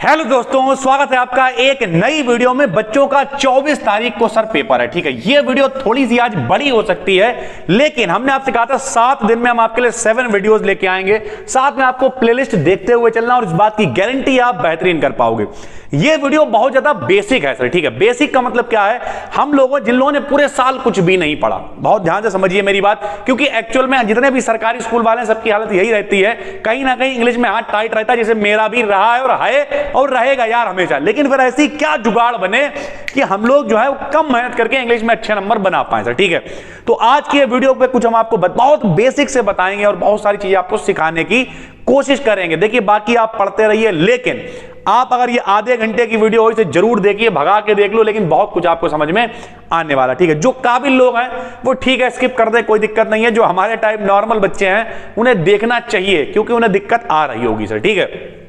Hello दोस्तों, स्वागत है आपका एक नई वीडियो में। बच्चों का 24 तारीख को सर पेपर है, ठीक है। ये वीडियो थोड़ी सी आज बड़ी हो सकती है, लेकिन हमने आपसे कहा था 7 दिन में हम आपके लिए 7 वीडियोस लेके आएंगे। साथ में आपको प्लेलिस्ट देखते हुए चलना और इस बात की गारंटी आप बेहतरीन कर पाओगे। ये वीडियो बहुत ज्यादा बेसिक है सर, ठीक है। बेसिक का मतलब क्या है, हम लोगों जिन लोगों ने पूरे साल कुछ भी नहीं पढ़ा, बहुत ध्यान से समझिए मेरी बात, क्योंकि एक्चुअल में जितने भी सरकारी स्कूल वाले हैं सबकी हालत यही रहती है, कहीं ना कहीं इंग्लिश में हाथ टाइट रहता है, जैसे मेरा भी रहा है और रहेगा यार हमेशा। लेकिन फिर ऐसी क्या जुगाड़ बने कि हम लोग जो है कम मेहनत करके इंग्लिश में अच्छे नंबर बना पाए सर, ठीक है। तो आज की वीडियो पे कुछ हम आपको बहुत बेसिक से बताएंगे और बहुत सारी चीजें आपको सिखाने की कोशिश करेंगे। देखिए बाकी आप पढ़ते रहिए, लेकिन आप अगर ये आधे घंटे की वीडियो हो इसे जरूर देखिए, भगा के देख लो, लेकिन बहुत कुछ आपको समझ में आने वाला, ठीक है। जो काबिल लोग हैं वो ठीक है स्किप कर दे, कोई दिक्कत नहीं है। जो हमारे टाइप नॉर्मल बच्चे हैं उन्हें देखना चाहिए, क्योंकि उन्हें दिक्कत आ रही होगी सर, ठीक है।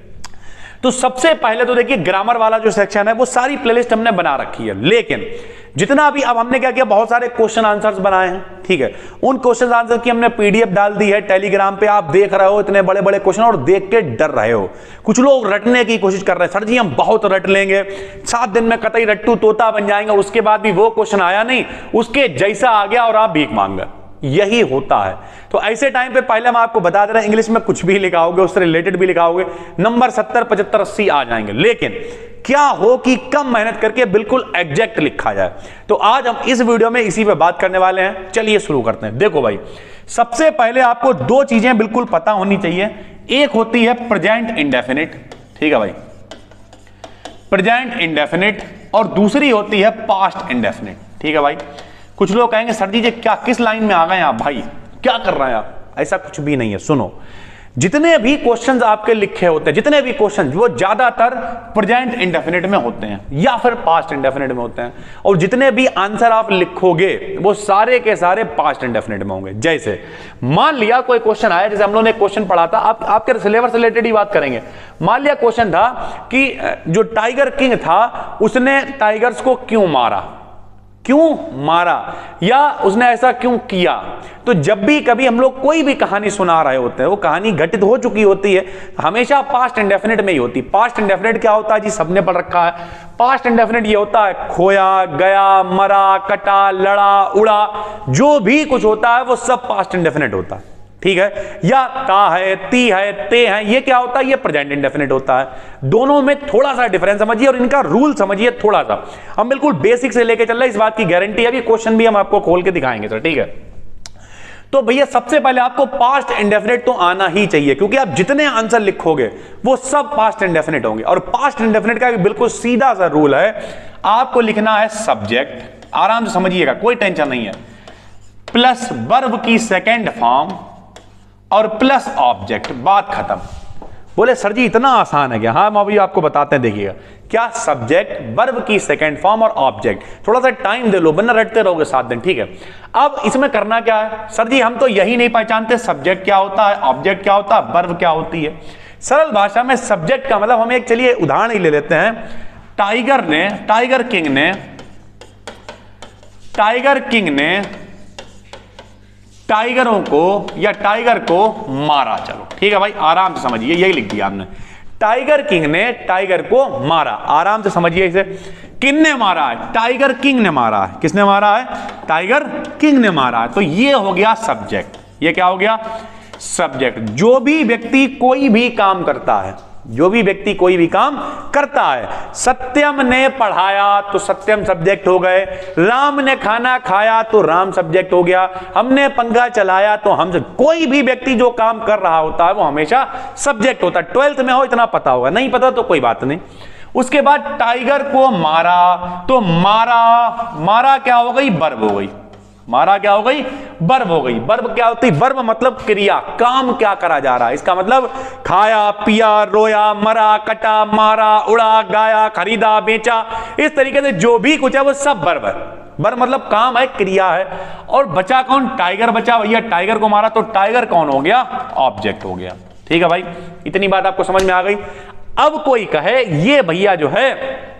तो सबसे पहले तो देखिए ग्रामर वाला जो सेक्शन है वो सारी प्लेलिस्ट हमने बना रखी है, लेकिन जितना भी अब हमने क्या किया, बहुत सारे क्वेश्चन आंसर्स बनाए हैं, ठीक है। उन क्वेश्चन आंसर की हमने पीडीएफ डाल दी है टेलीग्राम पे। आप देख रहे हो इतने बड़े बड़े क्वेश्चन और देख के डर रहे हो। कुछ लोग रटने की कोशिश कर रहे हैं, सर जी हम बहुत रट लेंगे, 7 दिन में कतई रट्टू तोता बन जाएंगे। उसके बाद भी वो क्वेश्चन आया नहीं, उसके जैसा आ गया और आप भीख मांग गए। यही होता है। तो ऐसे टाइम पे पहले हम आपको बता दे रहे हैं, इंग्लिश में कुछ भी लिखाओगे उससे रिलेटेड भी लिखाओगे, नंबर 70, 75, 80 आ जाएंगे। लेकिन क्या हो कि कम मेहनत करके बिल्कुल एग्जैक्ट लिखा जाए। तो आज हम इस वीडियो में इसी पे बात करने वाले हैं। चलिए शुरू करते हैं। देखो भाई, सबसे पहले आपको 2 चीजें बिल्कुल पता होनी चाहिए। एक होती है प्रेजेंट इंडेफिनिट, ठीक है भाई, प्रेजेंट इंडेफिनिट, और दूसरी होती है पास्ट इंडेफिनिट, ठीक है भाई। कुछ लोग कहेंगे सर जी ये क्या, किस लाइन में आ गए आप भाई, क्या कर रहे हैं आप? ऐसा कुछ भी नहीं है। सुनो, जितने भी क्वेश्चंस आपके लिखे होते हैं, जितने भी क्वेश्चंस, वो ज्यादातर प्रेजेंट इंडेफिनिट में होते हैं या फिर पास्ट इंडेफिनिट में होते हैं, और जितने भी आंसर आप लिखोगे वो सारे के सारे पास्ट इंडेफिनिट में होंगे। जैसे मान लिया कोई क्वेश्चन आया, जैसे हम लोगों ने क्वेश्चन पढ़ा था, आपके सिलेबस से रिलेटेड ही बात करेंगे। मान लिया क्वेश्चन था कि जो टाइगर किंग था उसने टाइगर्स को क्यों मारा, या उसने ऐसा क्यों किया। तो जब भी कभी हम लोग कोई भी कहानी सुना रहे होते हैं, वो कहानी घटित हो चुकी होती है, हमेशा पास्ट इंडेफिनिट में ही होती है। पास्ट इंडेफिनिट क्या होता है जी, सबने पढ़ रखा है। पास्ट इंडेफिनिट ये होता है खोया, गया, मरा, कटा, लड़ा, उड़ा, जो भी कुछ होता है वो सब पास्ट इंडेफिनिट होता है, ठीक है। या ता है, ती है, ते है, ये क्या होता है, ये प्रेजेंट इंडेफिनिट होता है। दोनों में थोड़ा सा डिफरेंस समझिए और इनका रूल समझिए थोड़ा सा। हम बिल्कुल बेसिक से लेके चल रहे हैं, इस बात की गारंटी है। अभी क्वेश्चन भी हम आपको खोल के दिखाएंगे सर, ठीक है। तो भैया सबसे पहले आपको पास्ट इंडेफिनिट तो आना ही चाहिए, क्योंकि आप जितने आंसर लिखोगे वो सब पास्ट इंडेफिनिट होंगे। और पास्ट इंडेफिनिट का बिल्कुल सीधा सा रूल है, आपको लिखना है सब्जेक्ट, आराम से समझिएगा, कोई टेंशन नहीं है, प्लस वर्ब की सेकेंड फॉर्म और प्लस ऑब्जेक्ट, बात खत्म। बोले सर जी इतना आसान है क्या? हाँ हम अभी आपको बताते हैं, देखिएगा क्या, सब्जेक्ट, वर्ब की सेकंड फॉर्म और ऑब्जेक्ट। थोड़ा सा टाइम दे लो, वरना रटते रहोगे 7 दिन, ठीक है। अब इसमें करना क्या है, सर जी हम तो यही नहीं पहचानते सब्जेक्ट क्या होता है, ऑब्जेक्ट क्या होता है, वर्ब क्या होती है। सरल भाषा में सब्जेक्ट का मतलब, हम एक चलिए उदाहरण ही ले लेते हैं। टाइगर किंग ने टाइगरों को या टाइगर को मारा। चलो ठीक है भाई, आराम से समझिए, यही लिख दिया आपने, टाइगर किंग ने टाइगर को मारा। आराम से समझिए इसे, किसने मारा है, टाइगर किंग ने मारा है। किसने मारा है, टाइगर किंग ने मारा है। तो ये हो गया सब्जेक्ट। ये क्या हो गया, सब्जेक्ट। जो भी व्यक्ति कोई भी काम करता है, जो भी व्यक्ति कोई भी काम करता है, सत्यम ने पढ़ाया तो सत्यम सब्जेक्ट हो गए, राम ने खाना खाया तो राम सब्जेक्ट हो गया, हमने पंखा चलाया तो हम, कोई भी व्यक्ति जो काम कर रहा होता है वो हमेशा सब्जेक्ट होता है। 12th में हो इतना पता होगा, नहीं पता तो कोई बात नहीं। उसके बाद टाइगर को मारा, तो मारा क्या हो गई, वर्ब हो गई। मारा क्या हो गई, वर्ब हो गई। वर्ब क्या होती है, वर्ब मतलब क्रिया, काम क्या करा जा रहा है। इसका मतलब खाया, पिया, रोया, मरा, कटा, मारा, उड़ा, गाया, खरीदा, बेचा, इस तरीके से जो भी कुछ है वो सब वर्ब है। वर्ब मतलब काम है, क्रिया है। और बचा कौन, टाइगर बचा। भैया टाइगर को मारा तो टाइगर कौन हो गया, ऑब्जेक्ट हो गया। ठीक है भाई, इतनी बात आपको समझ में आ गई। अब कोई कहे ये भैया जो है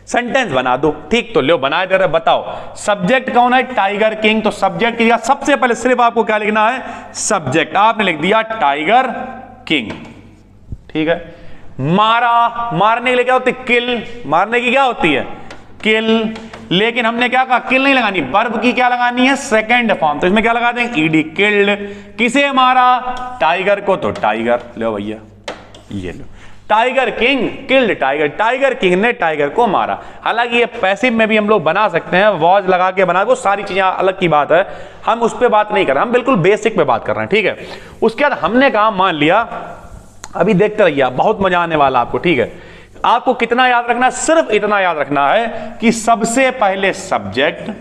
सेंटेंस बना दो, ठीक, तो लो बना दे रहे, बताओ सब्जेक्ट कौन है, टाइगर किंग। तो सब्जेक्ट किया, सबसे पहले सिर्फ आपको क्या लिखना है, सब्जेक्ट। आपने लिख दिया टाइगर किंग, ठीक है। मारा, मारने के लिए क्या होती है? किल, मारने की क्या होती है? किल। लेकिन हमने क्या कहा? किल नहीं लगानी, वर्ब की क्या लगानी है? Second form. तो इसमें क्या लगा देंगे? Ed, killed. किसे मारा? टाइगर को, तो टाइगर। लो भैया ये लो, tiger king killed tiger, tiger king ने टाइगर को मारा। हालांकि ये पैसिव में भी हम लोग बना सकते हैं, वॉज लगा के बना, वो सारी चीजें अलग की बात है, हम उस पर बात नहीं कर रहे, हम बिल्कुल बेसिक पे बात कर रहे हैं, ठीक है। उसके बाद हमने कहा, मान लिया, अभी देखते रहिए, बहुत मजा आने वाला आपको, ठीक है। आपको कितना याद रखना है? सिर्फ इतना याद रखना है कि सबसे पहले सब्जेक्ट,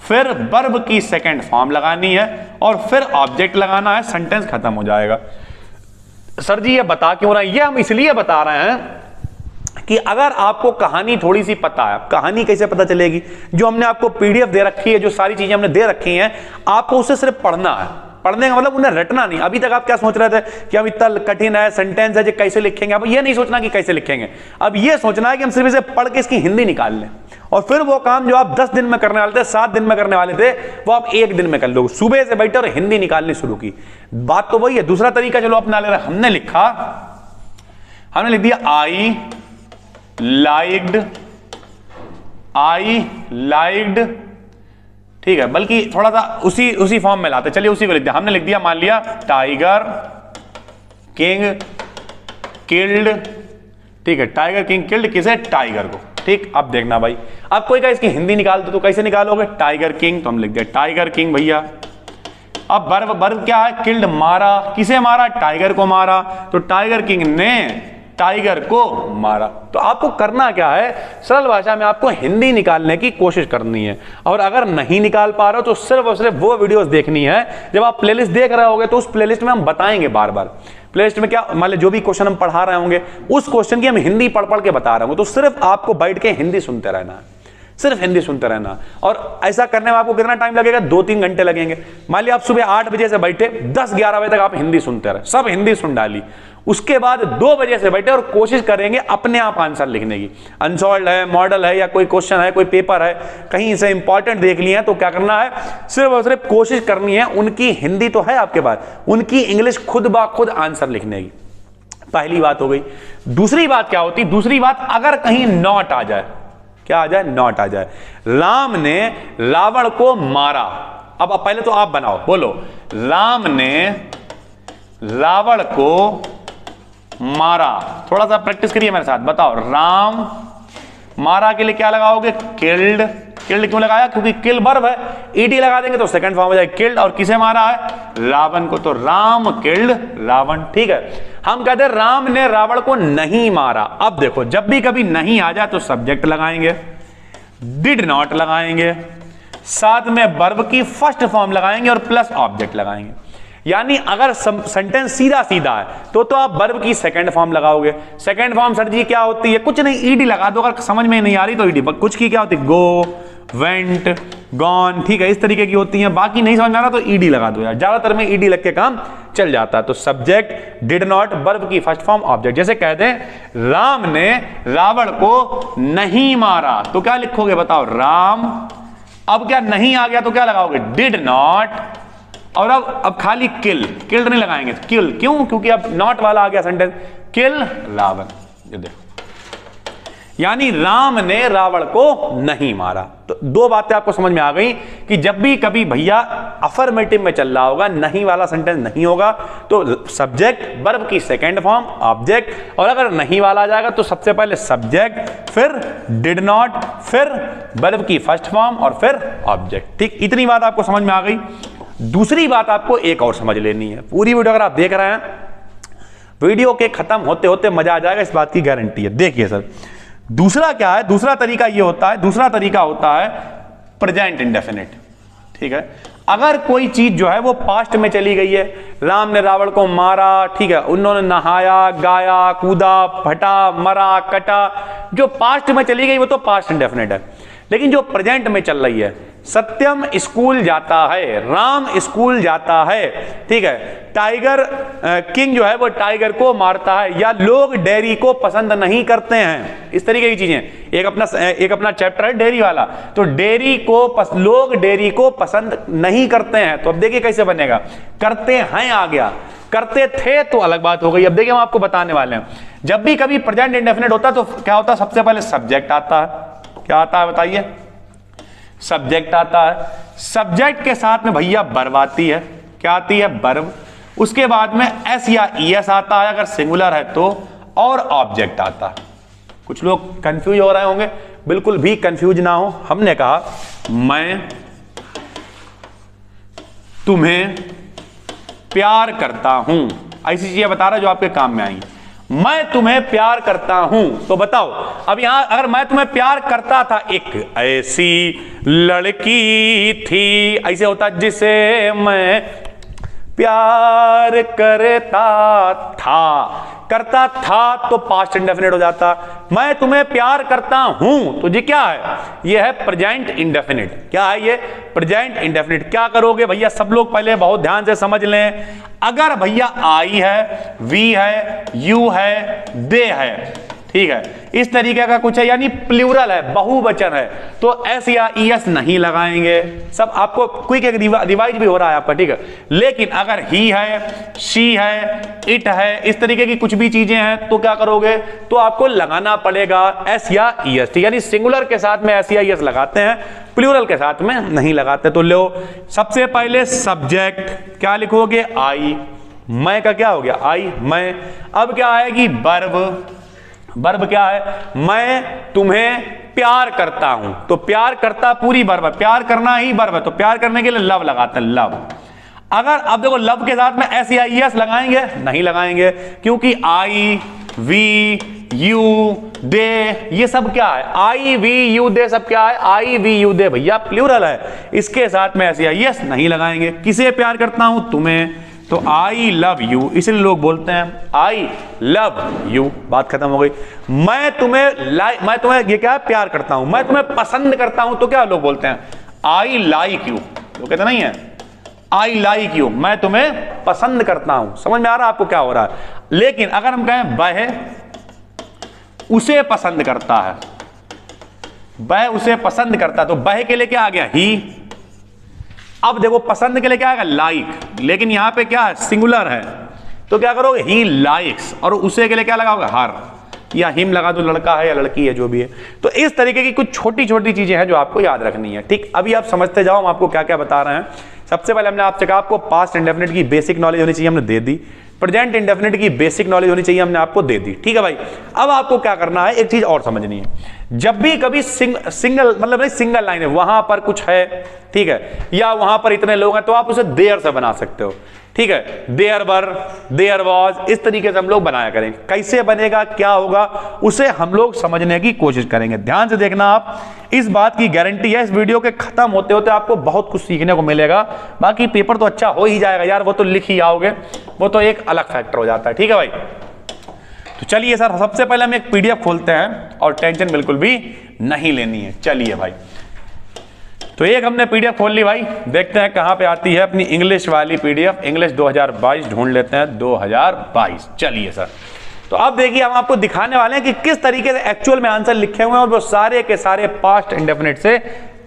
फिर वर्ब की सेकंड फॉर्म लगानी है और फिर ऑब्जेक्ट लगाना है, सेंटेंस खत्म हो जाएगा। सर जी ये बता क्यों रहे हैं? ये हम इसलिए बता रहे हैं कि अगर आपको कहानी थोड़ी सी पता है, कहानी कैसे पता चलेगी? जो हमने आपको पीडीएफ दे रखी है, जो सारी चीजें हमने दे रखी हैं, आपको उससे सिर्फ पढ़ना है। पढ़ने का मतलब उन्हें रटना नहीं। अभी तक आप क्या सोच रहे थे कि अब इतना कठिन है, सेंटेंस है, जो कैसे लिखेंगे? अब ये नहीं सोचना कि कैसे लिखेंगे, अब ये सोचना है कि हम सिर्फ इसे पढ़ के इसकी हिंदी निकाल लें, और फिर वो काम जो आप 10 दिन में करने वाले थे, 7 दिन में करने वाले थे, वो आप 1 दिन में कर लो। सुबह से बैठे और हिंदी निकालनी शुरू की। बात तो वही है। दूसरा तरीका चलो अपना ले रहे हैं। हमने लिख दिया आई लाइक्ड, ठीक है, बल्कि थोड़ा सा उसी फॉर्म में लाते, चलिए उसी को लिख दिया। हमने लिख दिया, मान लिया, टाइगर किंग किल्ड, ठीक है, टाइगर किंग किल्ड किसे? टाइगर को, ठीक। अब देखना भाई, अब कोई कहे इसकी हिंदी निकाल दो, तो कैसे निकालोगे? टाइगर किंग, तो हम लिख दिया टाइगर किंग भैया। अब वर्ब क्या है? किल्ड, मारा। किसे मारा? टाइगर को मारा। तो टाइगर किंग ने टाइगर को मारा। तो आपको करना क्या है? सरल भाषा में आपको हिंदी निकालने की कोशिश करनी है, और अगर नहीं निकाल पा रहे हो तो सिर्फ और सिर्फ वो वीडियोस देखनी है। जब आप प्लेलिस्ट देख रहे होगे तो उस प्लेलिस्ट में हम बताएंगे बार बार, प्लेलिस्ट में क्या, मान लीजिए जो भी क्वेश्चन हम पढ़ा रहे होंगे, उस क्वेश्चन की हम हिंदी पढ़ पढ़ के बता रहे होंगे, तो सिर्फ आपको बैठ के हिंदी सुनते रहना है, सिर्फ हिंदी सुनते रहना। और ऐसा करने में आपको कितना टाइम लगेगा? 2-3 घंटे लगेंगे। मान लिया आप सुबह 8 बजे से बैठे, 10-11 बजे तक आप हिंदी सुनते रहे, सब हिंदी सुन डाली। उसके बाद 2 बजे से बैठे और कोशिश करेंगे अपने आप आंसर लिखने की। अनसॉल्व्ड है, मॉडल है, या कोई क्वेश्चन है, कोई पेपर है, कहीं से इंपॉर्टेंट देख लिए हैं, तो क्या करना है? सिर्फ और सिर्फ कोशिश करनी है, उनकी हिंदी तो है आपके पास, उनकी इंग्लिश खुद ब खुद आंसर लिखने की। पहली बात हो गई। दूसरी बात क्या होती? दूसरी बात, अगर कहीं नॉट आ जाए, क्या आ जाए? नॉट आ जाए। राम ने रावण को मारा। अब पहले तो आप बनाओ, बोलो, राम ने रावण को मारा। थोड़ा सा प्रैक्टिस करिए मेरे साथ, बताओ। राम, मारा के लिए क्या लगाओगे? किल्ड। किल्ड क्यों लगाया? क्योंकि किल वर्ब है, ईडी लगा देंगे तो सेकंड फॉर्म हो जाएगा किल्ड। और किसे मारा है? रावण को, तो राम किल्ड रावण, ठीक है। हम कहते हैं राम ने रावण को नहीं मारा। अब देखो, जब भी कभी नहीं आ जाए तो सब्जेक्ट लगाएंगे, डिड नॉट लगाएंगे, साथ में वर्ब की फर्स्ट फॉर्म लगाएंगे और प्लस ऑब्जेक्ट लगाएंगे। यानी अगर सेंटेंस सीधा सीधा है तो आप वर्ब की सेकंड फॉर्म लगाओगे। सेकंड फॉर्म सर जी क्या होती है? कुछ नहीं, ईडी लगा दो। अगर समझ में नहीं आ रही तो ईडी। कुछ की क्या होती है? गो, वेंट, गॉन, ठीक है, इस तरीके की होती हैं। बाकी नहीं समझ में आ रहा तो ईडी लगा दो यार, ज्यादातर में ईडी लग के काम चल जाता है। तो सब्जेक्ट, डिड नॉट, वर्ब की फर्स्ट फॉर्म, ऑब्जेक्ट। जैसे कहते हैं राम ने रावण को नहीं मारा, तो क्या लिखोगे? बताओ, राम। अब क्या नहीं आ गया तो क्या लगाओगे? Did not. और अब खाली किल, किल्ड नहीं लगाएंगे, किल। क्यों? क्योंकि अब नॉट वाला आ गया सेंटेंस, किल रावण। ये देखो, यानी राम ने रावण को नहीं मारा। तो 2 बातें आपको समझ में आ गई कि जब भी कभी भैया अफर्मेटिव में चल रहा होगा, नहीं वाला सेंटेंस नहीं होगा, तो सब्जेक्ट, वर्ब की सेकंड फॉर्म, ऑब्जेक्ट। और अगर नहीं वाला आ जाएगा तो सबसे पहले सब्जेक्ट, फिर डिड नॉट, फिर वर्ब की फर्स्ट फॉर्म और फिर ऑब्जेक्ट। ठीक, इतनी बात आपको समझ में आ गई। दूसरी बात आपको एक और समझ लेनी है। पूरी वीडियो अगर आप देख रहे हैं, वीडियो के खत्म होते होते मजा आ जाएगा, इस बात की गारंटी है। देखिए सर, दूसरा क्या है? दूसरा तरीका ये होता है, दूसरा तरीका होता है प्रेजेंट इंडेफिनिट, ठीक है। अगर कोई चीज जो है वो पास्ट में चली गई है, राम ने रावण को मारा, ठीक है, उन्होंने नहाया, गाया, कूदा, फटा, मरा, कटा, जो पास्ट में चली गई वो तो पास्ट इंडेफिनिट है। लेकिन जो प्रेजेंट में चल रही है, सत्यम स्कूल जाता है, राम स्कूल जाता है, ठीक है, टाइगर किंग जो है वो टाइगर को मारता है, या लोग डेयरी को पसंद नहीं करते हैं, इस तरीके की चीजें। एक अपना चैप्टर है डेयरी वाला, तो लोग डेयरी को पसंद नहीं करते हैं। तो अब देखिए कैसे बनेगा, करते हैं आ गया, करते थे तो अलग बात हो गई। अब देखिए हम आपको बताने वाले हैं, जब भी कभी प्रेजेंट इंडेफिनिट होता है तो क्या होता है, सबसे पहले सब्जेक्ट आता है। क्या आता है बताइए, सब्जेक्ट आता है। सब्जेक्ट के साथ में भैया वर्ब आती है। क्या आती है, वर्ब। उसके बाद में एस या ईएस आता है अगर सिंगुलर है तो, और ऑब्जेक्ट आता है। कुछ लोग कंफ्यूज हो रहे होंगे, बिल्कुल भी कंफ्यूज ना हो। हमने कहा मैं तुम्हें प्यार करता हूं, ऐसी चीजें बता रहा है जो आपके काम में आएंगी। मैं तुम्हें प्यार करता हूं, तो बताओ अब यहां अगर मैं तुम्हें प्यार करता था, एक ऐसी लड़की थी, ऐसे होता जिसे मैं प्यार करता था तो पास्ट इंडेफिनिट हो जाता। मैं तुम्हें प्यार करता हूं, तो जी क्या है, ये है प्रेजेंट इंडेफिनिट। क्या है ये, प्रेजेंट इंडेफिनिट। क्या करोगे भैया, सब लोग पहले बहुत ध्यान से समझ लें। अगर भैया आई है, वी है, यू है, दे है, ठीक है, इस तरीके का कुछ है, यानी प्लूरल है, बहुवचन है, तो एस या ईएस नहीं लगाएंगे। सब आपको क्विक एक रिवाइज भी हो रहा है आपका, ठीक है। लेकिन अगर ही है, शी है, इट है, इस तरीके की कुछ भी चीजें हैं, तो क्या करोगे, तो आपको लगाना पड़ेगा एस या ईएस, यानी सिंगुलर के साथ में एस या ईएस लगाते हैं, प्लूरल के साथ में नहीं लगाते। तो लो, सबसे पहले सब्जेक्ट क्या लिखोगे, आई। मैं का क्या हो गया, आई, मैं। अब क्या आएगी, वर्ब। वर्ब क्या है, मैं तुम्हें प्यार करता हूं, तो प्यार करता पूरी वर्ब है, प्यार करना ही वर्ब है, तो प्यार करने के लिए लव लगाते हैं, लव। अगर अब देखो लव के साथ में एस या ईएस लगाएंगे, नहीं लगाएंगे, क्योंकि आई, वी, यू, दे, ये सब क्या है, आई, वी, यू, दे सब क्या है, आई, वी, यू, दे भैया प्लूरल है, इसके साथ में एस या ईएस नहीं लगाएंगे। किसे प्यार करता हूं, तुम्हें, तो आई लव यू, इसलिए लोग बोलते हैं आई लव यू, बात खत्म हो गई। मैं तुम्हें ये क्या है, प्यार करता हूं। मैं तुम्हें पसंद करता हूं, तो क्या लोग बोलते हैं, आई लाइक यू, तो कहते नहीं है आई लाइक यू, मैं तुम्हें पसंद करता हूं। समझ में आ रहा है आपको क्या हो रहा है। लेकिन अगर हम कहें वह उसे पसंद करता है, वह उसे पसंद करता है, तो वह के लिए क्या आ गया, ही। अब देखो पसंद के लिए क्या आएगा, लाइक, लेकिन यहां पे क्या है, सिंगुलर है, तो क्या करोगे, ही लाइक्स, और उसे के लिए क्या लगाओगे, हर, या हिम लगा दो, लड़का है या लड़की है जो भी है। तो इस तरीके की कुछ छोटी छोटी चीजें हैं जो आपको याद रखनी है, ठीक। अभी आप समझते जाओ हम आपको क्या क्या बता रहे हैं। सबसे पहले हमने आपसे कहा आपको पास्ट इंडेफिनिट की बेसिक नॉलेज होनी चाहिए, हमने दे दी। प्रेजेंट इंडेफिनिट की बेसिक नॉलेज होनी चाहिए, हमने आपको दे दी, ठीक है भाई। अब आपको क्या करना है, एक चीज और समझनी है। जब भी कभी सिंगल मतलब नहीं, सिंगल लाइन है, वहां पर कुछ है, ठीक है, या वहां पर इतने लोग हैं, तो आप उसे देयर से बना सकते हो, ठीक है। देयर वर, देयर वॉज, इस तरीके से हम लोग बनाया करेंगे। कैसे बनेगा, क्या होगा, उसे हम लोग समझने की कोशिश करेंगे। ध्यान से देखना आप, इस बात की गारंटी है, इस वीडियो के खत्म होते होते आपको बहुत कुछ सीखने को मिलेगा। बाकी पेपर तो अच्छा हो ही जाएगा यार, वो तो लिख ही आओगे, वो तो एक अलग फैक्टर हो जाता है, ठीक है भाई। तो चलिए सर, सबसे पहले हम एक पीडीएफ खोलते हैं, और टेंशन बिल्कुल भी नहीं लेनी है। चलिए भाई, तो एक हमने पीडीएफ खोल ली भाई, देखते हैं कहां पे आती है अपनी इंग्लिश वाली पीडीएफ। इंग्लिश 2022 ढूंढ लेते हैं, 2022। चलिए सर, तो अब देखिए हम आपको दिखाने वाले हैं कि किस तरीके से एक्चुअल में आंसर लिखे हुए हैं, और वो सारे के सारे पास्ट इंडेफिनिट से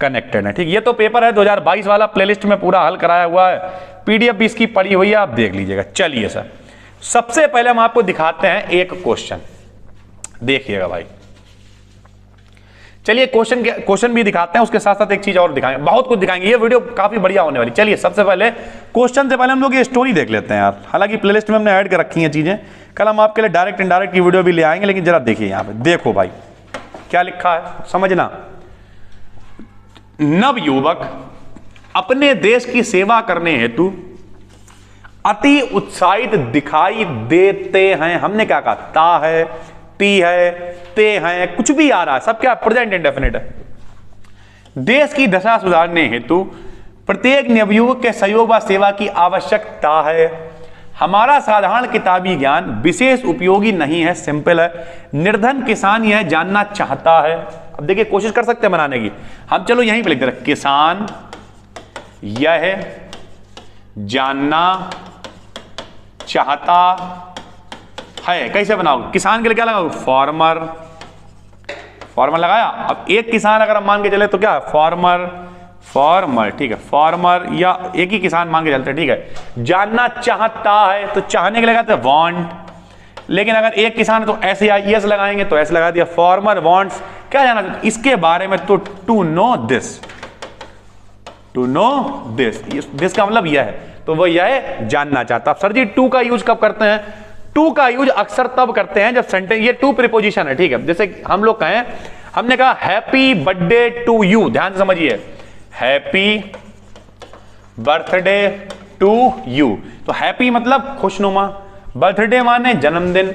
कनेक्टेड है, ठीक। ये तो पेपर है 2022 वाला, प्लेलिस्ट में पूरा हल कराया हुआ है, पीडीएफ भी इसकी पड़ी हुई है, आप देख लीजिएगा। चलिए सर, सबसे पहले हम आपको दिखाते हैं एक क्वेश्चन, देखिएगा भाई। चलिए क्वेश्चन भी दिखाते हैं, उसके साथ साथ एक चीज और दिखाएंगे, बहुत कुछ दिखाएंगे, ये वीडियो काफी बढ़िया होने वाली। चलिए सबसे पहले क्वेश्चन से पहले हम लोग ये स्टोरी देख लेते हैं यार, हालांकि प्लेलिस्ट में हमने ऐड कर रखी हैं चीजें, कल हम आपके लिए डायरेक्ट इनडायरेक्ट की वीडियो भी ले आएंगे, लेकिन जरा देखिए यहाँ पे, देखो भाई क्या लिखा है, समझना। नवयुवक अपने देश की सेवा करने हेतु अति उत्साहित दिखाई देते हैं। हमने क्या कहा, ता है, ती है, ते हैं, कुछ भी आ रहा है, सब क्या प्रेजेंट इंडेफिनिट है। देश की दशा सुधारने हेतु प्रत्येक नवयुवक के सहयोग व सेवा की आवश्यकता है। हमारा साधारण किताबी ज्ञान विशेष उपयोगी नहीं है, सिंपल है। निर्धन किसान यह जानना चाहता है। अब देखिए कोशिश कर सकते हैं बनाने की, हम चलो यहीं पे लिख दे रहे, किसान यह जानना चाहता है। कैसे बनाओगे? किसान के लिए क्या लगाओगे? फार्मर, फार्मर लगाया। अब एक किसान अगर हम मान के चले तो क्या फार्मर, फार्मर, ठीक है, फार्मर या एक ही किसान मान के चलते हैं, ठीक है। जानना चाहता है तो चाहने के लगाते हैं वांट, लेकिन अगर एक किसान है तो ऐसे IES लगाएंगे तो ऐसे लगा दिया, फार्मर वांट्स क्या जानना चाहता इसके बारे में, तो to know this, to know this का मतलब यह है, तो वो यह है जानना चाहता। सर जी टू का यूज कब करते हैं? टू का यूज अक्सर तब करते हैं जब सेंटेंस, ये टू प्रीपोजिशन है, ठीक है। जैसे हम लोग कहें, हमने कहा हैप्पी बर्थडे टू यू, ध्यान से समझिए, हैप्पी बर्थडे टू यू, तो हैप्पी मतलब खुशनुमा, बर्थडे माने जन्मदिन,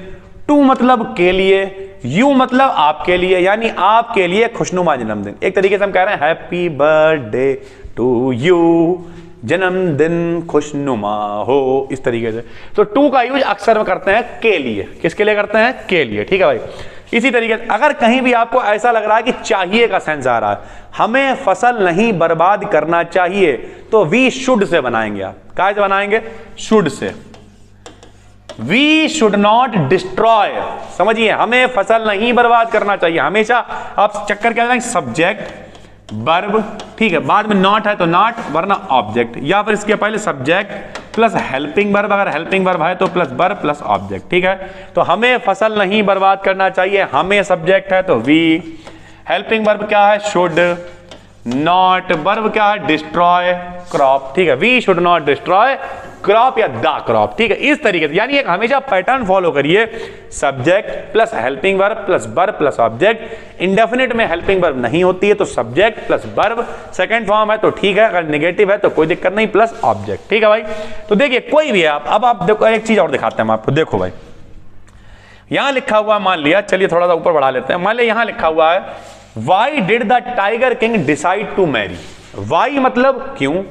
टू मतलब के लिए, यू मतलब आपके लिए, यानी आपके लिए खुशनुमा जन्मदिन। एक तरीके से हम कह रहे हैं हैप्पी बर्थडे टू यू, जन्मदिन खुशनुमा हो, इस तरीके से। तो टू का यूज अक्सर में करते हैं के लिए, किसके लिए करते हैं? के लिए, ठीक है भाई। इसी तरीके से अगर कहीं भी आपको ऐसा लग रहा है कि चाहिए का सेंस आ रहा है, हमें फसल नहीं बर्बाद करना चाहिए, तो वी शुड से बनाएंगे। आप क्या से बनाएंगे? Should say. We should not destroy, समझिए, हमें फसल नहीं बर्बाद करना चाहिए। हमेशा आप चक्कर क्या लगाएंगे? सब्जेक्ट वर्ब, ठीक है, बाद में नॉट है तो नॉट, वरना ऑब्जेक्ट, या फिर इसके पहले सब्जेक्ट प्लस हेल्पिंग वर्ब, अगर हेल्पिंग वर्ब है तो प्लस वर्ब प्लस ऑब्जेक्ट, ठीक है। तो हमें फसल नहीं बर्बाद करना चाहिए, हमें सब्जेक्ट है तो वी, हेल्पिंग वर्ब क्या है? शुड, नॉट, वर्ब क्या है? डिस्ट्रॉय क्रॉप, ठीक है। We should not destroy crop या द क्रॉप, ठीक है। इस तरीके से, यानी एक हमेशा पैटर्न फॉलो करिए, subject plus helping verb plus verb plus object. Indefinite में हेल्पिंग वर्ब नहीं होती है तो subject plus verb, second form है तो ठीक है, अगर नेगेटिव है तो कोई दिक्कत नहीं, प्लस ऑब्जेक्ट, ठीक है भाई। तो देखिए कोई भी है आप, अब आप देखो एक चीज और दिखाते हैं हम आपको, देखो भाई यहां लिखा हुआ, मान लिया, चलिए थोड़ा सा ऊपर बढ़ा लेते हैं, मान लिया यहां लिखा हुआ है why did the tiger king decide to marry. Why मतलब क्यों,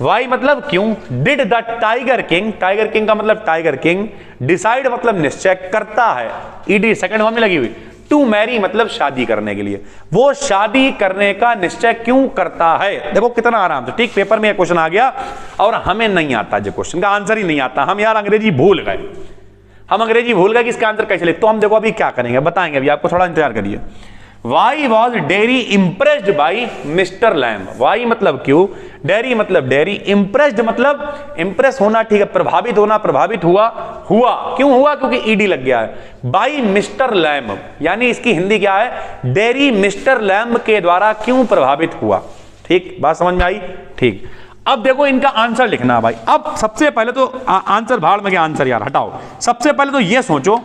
वाई मतलब क्यों, did the tiger king, tiger king का मतलब टाइगर किंग, डिसाइड मतलब निश्चय करता है, ईडी सेकंड फॉर्म में लगी हुई, टू मैरी मतलब शादी करने के लिए, वो शादी करने का निश्चय क्यों करता है। देखो कितना आराम से, ठीक, पेपर में क्वेश्चन आ गया और हमें नहीं आता, जो क्वेश्चन का आंसर ही नहीं आता, हम यार अंग्रेजी भूल गए, हम अंग्रेजी भूल गए कि इसका आंसर कैसे ले, तो हम देखो अभी क्या करेंगे, बताएंगे अभी आपको, थोड़ा इंतजार करिए। Why was Derry impressed by mister Lamb, why मतलब क्यों, डेरी मतलब डेरी, इंप्रेस्ड मतलब इंप्रेस होना, ठीक है, प्रभावित होना, प्रभावित हुआ, हुआ क्यों हुआ, क्योंकि ईडी लग गया है, बाई मिस्टर लैम्ब, यानी इसकी हिंदी क्या है, डेरी मिस्टर लैम्ब के द्वारा क्यों प्रभावित हुआ। ठीक, बात समझ में आई, ठीक। अब देखो इनका आंसर लिखना भाई। अब सबसे पहले तो आंसर भाड़ में गया, आंसर यार हटाओ, सबसे पहले तो ये सोचो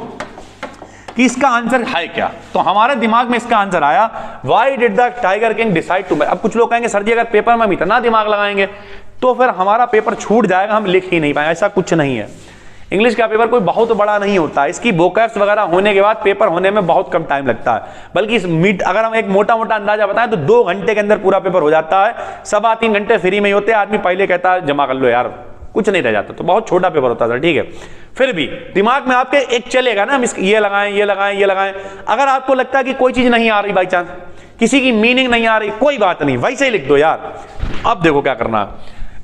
कि इसका आंसर है क्या। तो हमारे दिमाग में इसका आंसर आया, why did the tiger king decide to. अब कुछ लोग कहेंगे सर जी अगर पेपर में हम इतना दिमाग लगाएंगे तो फिर हमारा पेपर छूट जाएगा, हम लिख ही नहीं पाएंगे। ऐसा कुछ नहीं है, इंग्लिश का पेपर कोई बहुत बड़ा नहीं होता, इसकी वोकैब्स वगैरह होने के बाद पेपर होने में बहुत कम टाइम लगता है, बल्कि इस अगर हम एक मोटा मोटा अंदाजा बताएं तो 2 घंटे के अंदर पूरा पेपर हो जाता है, 2.25 घंटे फ्री में ही होते हैं। आदमी पहले कहता है जमा कर लो यार, कुछ नहीं रह जाता, तो बहुत छोटा पेपर होता था, ठीक है। फिर भी दिमाग में आपके एक चलेगा ना, हम ये लगाएं ये लगाएं ये लगाएं। अगर आपको लगता है कि कोई चीज नहीं आ रही, बाई चांस किसी की मीनिंग नहीं आ रही, कोई बात नहीं, वैसे ही लिख दो यार। अब देखो क्या करना,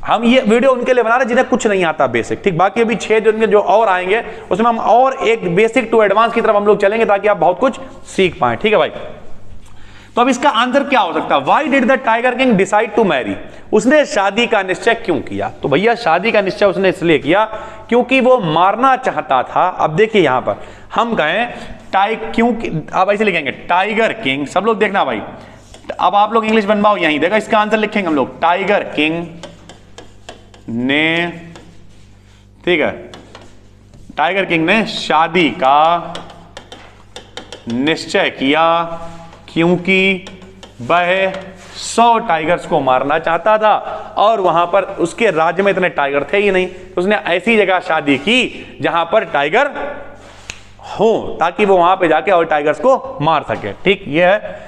हम ये वीडियो उनके लिए बना रहे जिन्हें कुछ नहीं आता बेसिक, ठीक। बाकी अभी 6 दिन में जो और आएंगे उसमें हम और एक बेसिक टू एडवांस की तरफ हम लोग चलेंगे ताकि आप बहुत कुछ सीख पाए, ठीक है भाई। तो अब इसका आंसर क्या हो सकता है, why did the tiger king decide to marry, उसने शादी का निश्चय क्यों किया। तो भैया शादी का निश्चय उसने इसलिए किया क्योंकि वो मारना चाहता था। अब देखिए यहां पर हम कहें क्योंकि, अब ऐसे लिखेंगे टाइगर किंग, सब लोग देखना भाई, अब आप लोग इंग्लिश बनवाओ यहीं, देखो इसका आंसर लिखेंगे हम लोग, टाइगर किंग ने, ठीक है, टाइगर किंग ने शादी का निश्चय किया क्योंकि वह 100 टाइगर्स को मारना चाहता था और वहां पर उसके राज्य में इतने टाइगर थे ही नहीं, तो उसने ऐसी जगह शादी की जहां पर टाइगर हो ताकि वो वहां पे जाके और टाइगर्स को मार सके, ठीक। ये है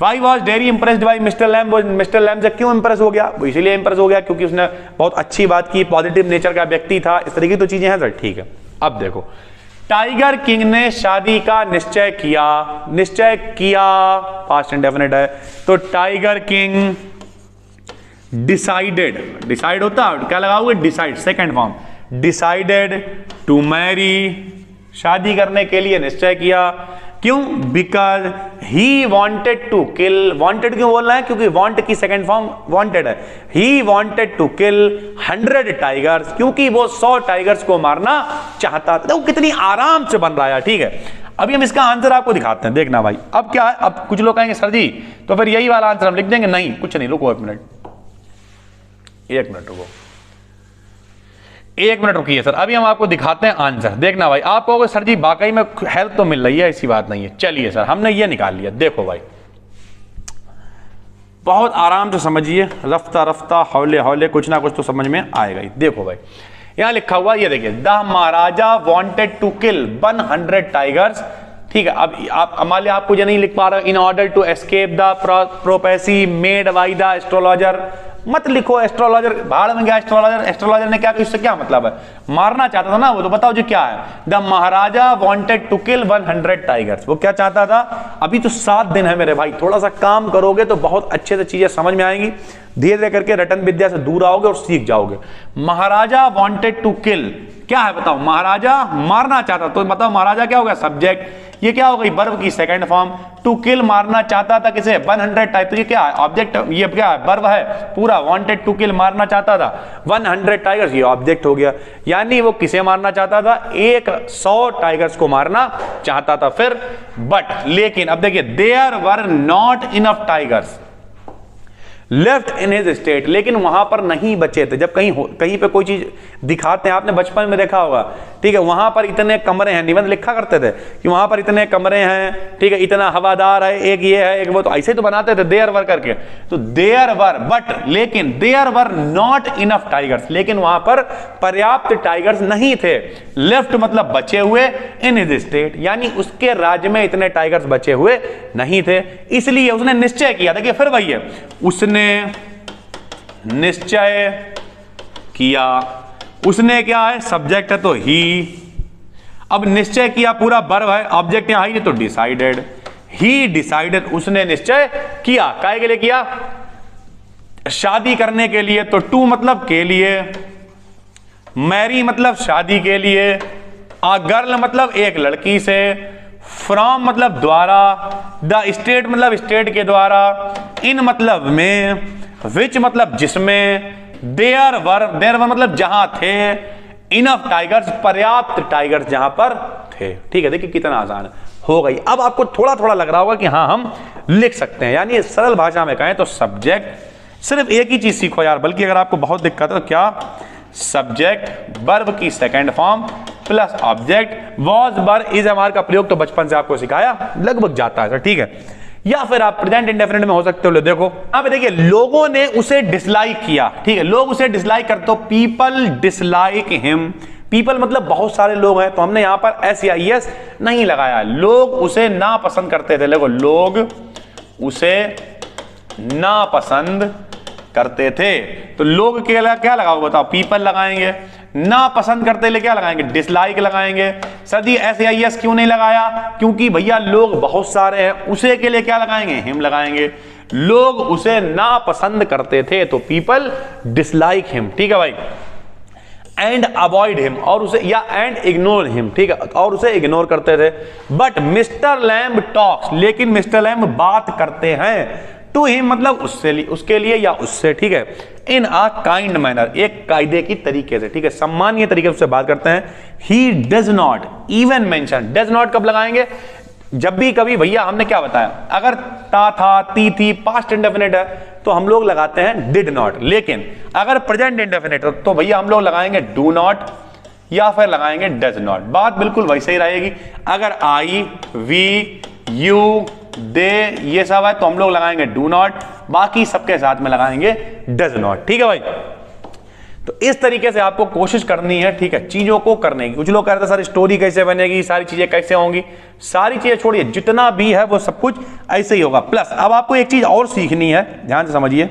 Y was Derry impressed by mister lamb, mister lamb से क्यों इंप्रेस हो गया, वो इसीलिए इंप्रेस हो गया क्योंकि उसने बहुत अच्छी बात की, पॉजिटिव नेचर का व्यक्ति था, इस तरीके की तो चीजें हैं सर, ठीक है। अब देखो टाइगर किंग ने शादी का निश्चय किया, पास्ट इंडेफिनिट है, तो टाइगर किंग डिसाइड होता है, क्या लगाओगे, decide, second form, decided to marry, शादी करने के लिए निश्चय किया। क्यों? Because he wanted to kill, wanted क्यों बोल रहा है, क्योंकि वॉन्ट की सेकंड फॉर्म वॉन्टेड है। He wanted to kill 100 tigers, क्योंकि वो 100 टाइगर्स को मारना चाहता था। तो कितनी आराम से बन रहा है, ठीक है। अभी हम इसका आंसर आपको दिखाते हैं, देखना भाई। अब क्या है, अब कुछ लोग कहेंगे सर जी तो फिर यही वाला आंसर हम लिख देंगे, नहीं कुछ नहीं, रुको 1 मिनट रुको, 1 मिनट रुकिए सर, अभी हम आपको दिखाते हैं आंसर। देखना भाई, आप कहोगे सर जी वाकई में हेल्प तो मिल रही है, ऐसी बात नहीं है। चलिए सर, हमने ये निकाल लिया, देखो भाई बहुत आराम से समझिए, रफ्ता रफ्ता हौले हौले कुछ ना कुछ तो समझ में आएगा ही। देखो भाई यहां लिखा हुआ, ये देखिए, the maharaja wanted to kill 100 tigers, ठीक है। अब आप मान लिया आपको ये नहीं लिख पा रहे, in order to escape the prophecy made by the astrologer, मत लिखो एस्ट्रोलॉजर, भाड़ में गया एस्ट्रोलॉजर, एस्ट्रोलॉजर ने क्या, इससे क्या मतलब है, मारना चाहता था ना वो, तो बताओ जो क्या है। The maharaja wanted to kill 100 tigers, वो क्या चाहता था। अभी तो 7 दिन है मेरे भाई, थोड़ा सा काम करोगे तो बहुत अच्छे से चीजें समझ में आएंगी, धीरे धीरे करके रटन विद्या से दूर आओगे और सीख जाओगे। महाराजा वांटेड टू किल क्या है बताओ, महाराजा मारना चाहता, तो बताओ महाराजा क्या होगा, सब्जेक्ट, ये क्या हो गई, वर्ब की सेकंड फॉर्म। टू किल मारना चाहता था किसे, 100 टाइप, तो ये क्या है, ऑब्जेक्ट, ये क्या है, वर्ब है पूरा। वांटेड टू किल मारना चाहता था 100 टाइगर्स, ये ऑब्जेक्ट हो गया, यानी वो किसे मारना चाहता था, 100 टाइगर्स को मारना चाहता था। फिर बट, लेकिन, अब देखिए, there were not enough tigers left in his state, लेकिन वहां पर नहीं बचे थे। जब कहीं पे कोई चीज दिखाते हैं, आपने बचपन में देखा होगा, ठीक है, वहां पर इतने कमरे हैं, निबंध लिखा करते थे कि वहां पर इतने कमरे हैं, ठीक है, इतना हवादार है, एक ये है, एक वो, तो ऐसे तो बनाते थे देयर वर करके। तो देयर वर, बट लेकिन, there were not enough tigers, लेकिन वहां पर पर्याप्त टाइगर्स नहीं थे। लेफ्ट मतलब बचे हुए, इन हिज स्टेट यानी उसके राज्य में इतने टाइगर्स बचे हुए नहीं थे, इसलिए उसने निश्चय किया। देखिए फिर वही है, उसने निश्चय किया, उसने क्या है, सब्जेक्ट है तो ही, अब निश्चय किया पूरा वर्ब है, ऑब्जेक्ट यहां ही, तो डिसाइडेड, ही डिसाइडेड, उसने निश्चय किया, काहे के लिए किया, शादी करने के लिए, तो टू मतलब के लिए, मैरी मतलब शादी के लिए, आ गर्ल मतलब एक लड़की से, फ्रॉम मतलब द्वारा, द स्टेट मतलब स्टेट के द्वारा, इन मतलब में, विच मतलब जिसमें, देयर वर मतलब जहां थे, इनफ टाइगर्स पर्याप्त टाइगर्स जहां पर थे। ठीक है, देखिए कितना आसान हो गई। अब आपको थोड़ा थोड़ा लग रहा होगा कि हाँ हम लिख सकते हैं, यानी सरल भाषा में कहें तो सब्जेक्ट, सिर्फ एक ही चीज सीखो यार, बल्कि अगर आपको बहुत दिक्कत है तो क्या, सब्जेक्ट वर्ब की second form plus object, was were is am are का प्रयोग तो बचपन से आपको सिखाया, लगभग जाता है। ठीक है, या फिर आप प्रेजेंट इंडेफिनिट में हो सकते हो। देखो यहां पे देखिए, लोगों ने उसे डिसलाइक किया। ठीक है, लोग उसे डिसलाइक करते, पीपल डिसलाइक हिम, पीपल मतलब बहुत सारे लोग हैं, तो हमने यहां पर SEIS नहीं लगाया, लोग उसे ना पसंद करते थे। देखो, लोग उसे ना पसंद करते थे, तो लोग के लिए क्या लगाओ बताओ, पीपल लगाएंगे, ना पसंद करते लिए क्या लगाएंगे, डिसलाइक लगाएंगे। सर जी SEIS क्यों नहीं लगाया, क्योंकि भैया लोग बहुत सारे हैं, उसे के लिए क्या लगाएंगे, हिम लगाएंगे। लोग उसे ना पसंद करते थे तो पीपल डिसलाइक हिम। ठीक है भाई, एंड अवॉइड हिम, और उसे, या एंड इग्नोर हिम, ठीक है, और उसे इग्नोर करते थे। बट मिस्टर लैम्ब टॉक्स, लेकिन मिस्टर लैम्ब बात करते हैं, टू हिम मतलब उससे, उसके लिए या उससे। ठीक है, इन अ काइंड मैनर, एक कायदे की तरीके से। ठीक है, सम्मानीय तरीके से बात करते हैं। He does not even mention, does not कब लगाएंगे, जब भी कभी भैया हमने क्या बताया, अगर ता था, ती थी, पास्ट इंडेफिनिट है तो हम लोग लगाते हैं डिड नॉट, लेकिन अगर प्रेजेंट इंडेफिनिट है तो भैया हम लोग लगाएंगे डू नॉट या फिर लगाएंगे डज नॉट। बात बिल्कुल वैसे ही रहेगी। अगर आई, वी, यू, दे ये सब है तो हम लोग लगाएंगे डू नॉट, बाकी सबके साथ में लगाएंगे डज नॉट। ठीक है भाई, तो इस तरीके से आपको कोशिश करनी है, ठीक है, चीजों को करने की। कुछ लोग कहते हैं सर स्टोरी कैसे बनेगी, सारी चीजें कैसे होंगी, सारी चीजें छोड़िए, जितना भी है वो सब कुछ ऐसे ही होगा। प्लस अब आपको एक चीज और सीखनी है, ध्यान से समझिए,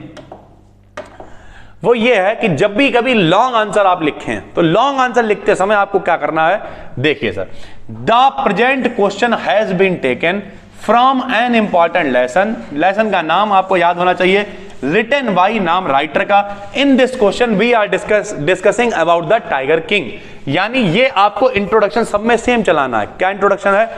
वो ये है कि जब भी कभी लॉन्ग आंसर आप लिखें तो लॉन्ग आंसर लिखते समय आपको क्या करना है, देखिए sir, the present question has been taken from an important lesson, lesson का नाम आपको याद होना चाहिए, रिटन बाई नाम राइटर का। In this question we are discussing about the tiger king, यानी ये आपको इंट्रोडक्शन सब में सेम चलाना है। क्या इंट्रोडक्शन है?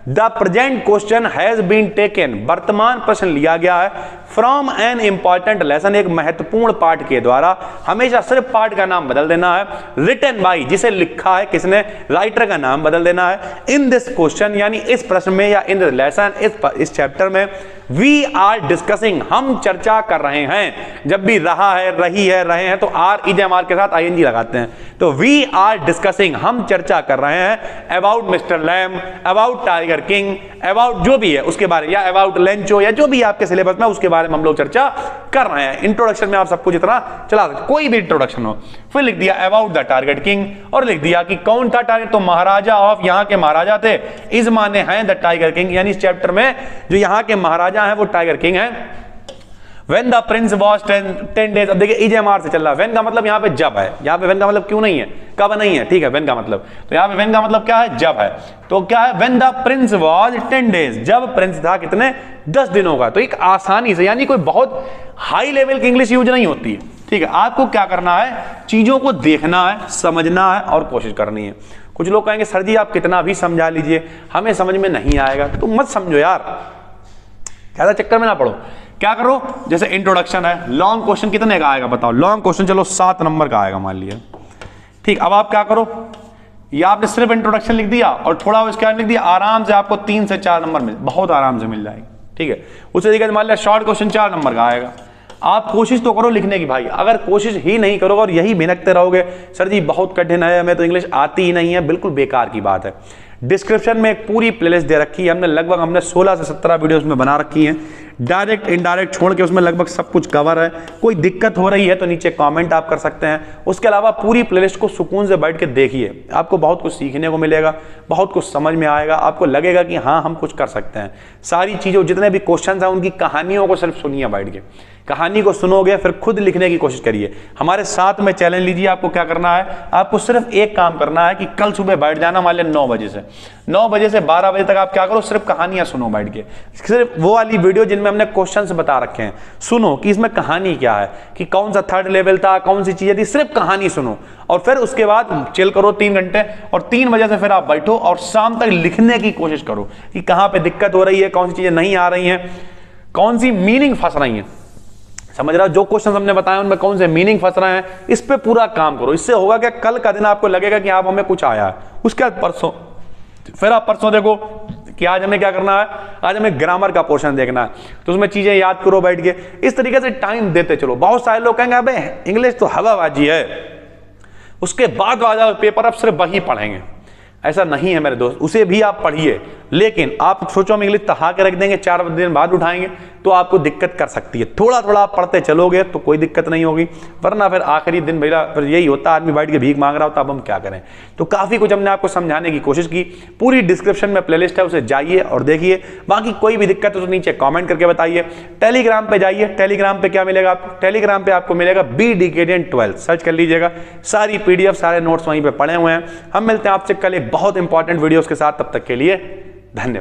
The present question has been taken, वर्तमान प्रश्न लिया गया है, फ्रॉम एन इंपॉर्टेंट लेसन, एक महत्वपूर्ण पाठ के द्वारा। हमेशा सिर्फ पाठ का नाम बदल देना है। रिटन बाई, जिसे लिखा है किसने, राइटर का नाम बदल देना है। इन दिस क्वेश्चन, यानी इस प्रश्न में या इन दिस लेसन, इस चैप्टर में वी आर डिस्कसिंग, हम चर्चा कर रहे हैं। जब भी रहा है, रही है, रहे हैं तो आर ईएमआर के साथ आईएनजी लगाते हैं। तो वी आर डिस्कसिंग, हम चर्चा कर रहे हैं about mister Lamb, about tiger king, about जो भी है उसके बारे, या अबाउट लेंचो, या जो भी आपके सिलेबस में उसके बारे में हम लोग चर्चा कर रहे हैं। इंट्रोडक्शन में आप सबको जितना चला सकते, कोई भी इंट्रोडक्शन हो। फिर लिख दिया अबाउट द टारगेट किंग, और लिख दिया कि कौन था टारगेट, तो महाराजा ऑफ, यहाँ के महाराजा थे। इस माने हैं द टाइगर किंग, यानी इस चैप्टर में जो यहाँ के महाराजा हैं वो टाइगर किंग हैं। When the prince was 10 days, अब देखिए ईजेएमआर से चल रहा है। when का मतलब यहाँ पे जब है, यहाँ पे when का मतलब क्यों नहीं है, कब नहीं है, ठीक है। when का मतलब, तो यहाँ पे when का मतलब क्या है, जब है। तो क्या है, when the prince was 10 days, जब प्रिंस था कितने, 10 दिनों का। तो एक आसानी से, यानी कोई बहुत हाई लेवल की इंग्लिश यूज नहीं होती है, ठीक है। आपको क्या करना है, चीजों को देखना है, समझना है और कोशिश करनी है। कुछ लोग कहेंगे सर जी आप कितना भी समझा लीजिए हमें समझ में नहीं आएगा, तो मत समझो यार, ज्यादा चक्कर में ना पड़ो। क्या करो, जैसे इंट्रोडक्शन है, लॉन्ग क्वेश्चन कितने का आएगा बताओ, लॉन्ग क्वेश्चन चलो 7 नंबर का आएगा मान लिया, ठीक। अब आप क्या करो, या आपने सिर्फ इंट्रोडक्शन लिख दिया और थोड़ा उसके बाद लिख दिया, आराम से आपको 3 से 4 नंबर मिल, बहुत आराम से मिल जाएगी, ठीक है। उसी तरीके से मान लिया शॉर्ट क्वेश्चन 4 नंबर का आएगा। आप कोशिश तो करो लिखने की भाई, अगर कोशिश ही नहीं करोगे और यही भिनकते रहोगे सर जी बहुत कठिन है, हमें तो इंग्लिश आती ही नहीं है, बिल्कुल बेकार की बात है। डिस्क्रिप्शन में एक पूरी प्लेलिस्ट दे रखी है हमने, लगभग हमने 16 से 17 वीडियोस में बना रखी हैं, डायरेक्ट इनडायरेक्ट छोड़ के उसमें लगभग सब कुछ कवर है। कोई दिक्कत हो रही है तो नीचे कमेंट आप कर सकते हैं। उसके अलावा पूरी प्लेलिस्ट को सुकून से बैठ के देखिए, आपको बहुत कुछ सीखने को मिलेगा, बहुत कुछ समझ में आएगा, आपको लगेगा कि हाँ हम कुछ कर सकते हैं। सारी चीज़ों, जितने भी क्वेश्चन हैं उनकी कहानियों को सिर्फ सुनिए बैठ के, कहानी को सुनोगे फिर खुद लिखने की कोशिश करिए। हमारे साथ में चैलेंज लीजिए। आपको क्या करना है, आपको सिर्फ एक काम करना है कि कल सुबह बैठ जाना, मान लिया 9 बजे से 12 बजे तक आप क्या करो, सिर्फ कहानियां सुनो बैठ के। सिर्फ वो वाली वीडियो जिनमें हमने क्वेश्चंस बता रखे हैं सुनो कि इसमें कहानी क्या है, कि कौन सा 3rd लेवल था, कौन सी चीजें थी, सिर्फ कहानी सुनो। और फिर उसके बाद चिल करो 3 घंटे, और 3 बजे से फिर आप बैठो और शाम तक लिखने की कोशिश करो कि कहां पे दिक्कत हो रही है, कौन सी चीजें नहीं आ रही हैं, कौन सी मीनिंग फंस रही है। समझ रहा, जो क्वेश्चन हमने बताए उनमें कौन से मीनिंग फंस रहे हैं, इस पे पूरा काम करो। इससे होगा क्या, कल का दिन आपको लगेगा कि आप हमें कुछ आया है। उसके बाद परसों, फिर आप परसों देखो कि आज हमें क्या करना है, आज हमें ग्रामर का पोर्शन देखना है, तो उसमें चीजें याद करो बैठ के। इस तरीके से टाइम देते चलो। बहुत सारे लोग कहेंगे अबे इंग्लिश तो हवाबाजी है, उसके बाद आ जाओ पेपर, अब सिर्फ वही पढ़ेंगे। ऐसा नहीं है मेरे दोस्त, उसे भी आप पढ़िए, लेकिन आप सोचो हम इंग्लिश तहा के रख देंगे 4 दिन बाद उठाएंगे तो आपको दिक्कत कर सकती है। थोड़ा थोड़ा आप पढ़ते चलोगे तो कोई दिक्कत नहीं होगी, वरना फिर आखिरी दिन भैया फिर यही होता है, आदमी बैठ के भीख मांग रहा होता, अब हम क्या करें। तो काफ़ी कुछ हमने आपको समझाने की कोशिश की। पूरी डिस्क्रिप्शन में प्लेलिस्ट है, उसे जाइए और देखिए। बाकी कोई भी दिक्कत हो तो नीचे कॉमेंट करके बताइए। टेलीग्राम पे जाइए, टेलीग्राम पे क्या मिलेगा आपको, टेलीग्राम पे आपको मिलेगा BDKDN12, सर्च कर लीजिएगा, सारी PDF सारे नोट्स वहीं पे पड़े हुए हैं। हम मिलते हैं आपसे कल एक बहुत इंपॉर्टेंट वीडियोस के साथ, तब तक के लिए धन्यवाद।